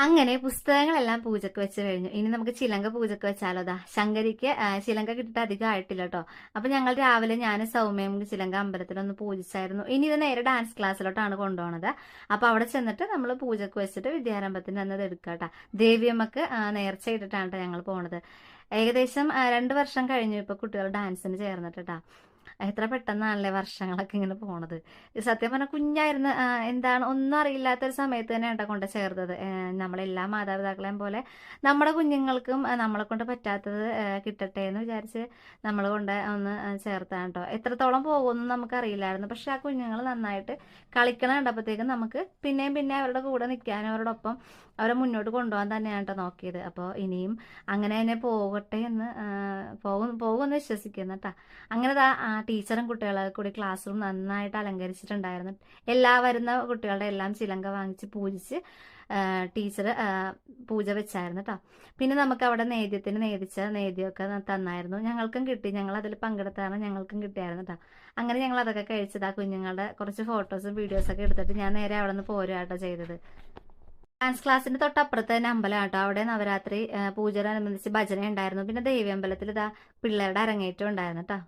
അങ്ങനെ പുസ്തകങ്ങളെല്ലാം പൂജക്ക് വെച്ച് കഴിഞ്ഞു. ഇനി നമുക്ക് ചിലങ്ക പൂജക്ക് വെച്ചാലോ. ശങ്കരിക്ക് ചിലങ്ക കിട്ടിയിട്ട് അധികം ആയിട്ടില്ല കേട്ടോ. അപ്പൊ ഞങ്ങൾ രാവിലെ ഞാൻ സൗമ്യയും കൂടി ചിലങ്ക അമ്പലത്തിലൊന്ന് പൂജിച്ചായിരുന്നു. ഇനി ഇത് നേരെ ഡാൻസ് ക്ലാസ്സിലോട്ടാണ് കൊണ്ടുപോണത്. അപ്പൊ അവിടെ ചെന്നിട്ട് നമ്മൾ പൂജക്ക് വെച്ചിട്ട് വിദ്യാരംഭത്തിന് അന്നത് എടുക്കാട്ടോ. ദേവിയമ്മക്ക് നേർച്ച ഇട്ടിട്ടാണ് ഞങ്ങൾ പോണത്. ഏകദേശം 2 വർഷം കഴിഞ്ഞു ഇപ്പൊ കുട്ടികൾ ഡാൻസിന് ചേർന്നിട്ടാ. എത്ര പെട്ടെന്നാണല്ലേ വർഷങ്ങളൊക്കെ ഇങ്ങനെ പോണത്. സത്യം പറഞ്ഞാൽ കുഞ്ഞായിരുന്ന എന്താണ് ഒന്നും അറിയില്ലാത്തൊരു സമയത്ത് തന്നെ ഏട്ടാ കൊണ്ട് ചേർത്തത്. നമ്മളെല്ലാ മാതാപിതാക്കളെയും പോലെ നമ്മുടെ കുഞ്ഞുങ്ങൾക്കും നമ്മളെ കൊണ്ട് പറ്റാത്തത് കിട്ടട്ടെ എന്ന് വിചാരിച്ച് നമ്മൾ കൊണ്ട് ഒന്ന് ചേർത്താണ് കേട്ടോ. എത്രത്തോളം പോകുമെന്ന് നമുക്കറിയില്ലായിരുന്നു. പക്ഷെ ആ കുഞ്ഞുങ്ങൾ നന്നായിട്ട് കളിക്കണം കണ്ടപ്പോഴത്തേക്കും നമുക്ക് പിന്നെയും പിന്നെ അവരുടെ കൂടെ നിൽക്കാനും അവരോടൊപ്പം അവരെ മുന്നോട്ട് കൊണ്ടുപോകാൻ തന്നെയാണ് കേട്ടോ നോക്കിയത്. അപ്പോൾ ഇനിയും അങ്ങനെ തന്നെ പോകട്ടെ എന്ന് പോകുമെന്ന് വിശ്വസിക്കുന്നു കേട്ടോ. അങ്ങനെ ടീച്ചറും കുട്ടികളെ കൂടി ക്ലാസ് റൂം നന്നായിട്ട് അലങ്കരിച്ചിട്ടുണ്ടായിരുന്നു. വരുന്ന കുട്ടികളുടെ എല്ലാം ചിലങ്ക വാങ്ങിച്ച് പൂജിച്ച് ടീച്ചർ പൂജ വെച്ചായിരുന്നു കേട്ടോ. പിന്നെ നമുക്ക് അവിടെ നേദിച്ച നേദ്യമൊക്കെ തന്നായിരുന്നു. ഞങ്ങൾക്കും കിട്ടി. ഞങ്ങൾ അതിൽ പങ്കെടുത്താണ്, ഞങ്ങൾക്കും കിട്ടിയായിരുന്നു കേട്ടോ. അങ്ങനെ ഞങ്ങൾ അതൊക്കെ കഴിച്ചത് കുഞ്ഞുങ്ങളുടെ കുറച്ച് ഫോട്ടോസും വീഡിയോസൊക്കെ എടുത്തിട്ട് ഞാൻ നേരെ അവിടെ നിന്ന് പോരുക ചെയ്തത്. ഡാൻസ് ക്ലാസ്സിന്റെ തൊട്ടപ്പുറത്ത് തന്നെ അമ്പലം കേട്ടോ. അവിടെ നവരാത്രി പൂജയോടനുബന്ധിച്ച് ഭജന ഉണ്ടായിരുന്നു. പിന്നെ ദേവി അമ്പലത്തിൽ പിള്ളേരുടെ അരങ്ങേറ്റം ഉണ്ടായിരുന്നു കേട്ടോ.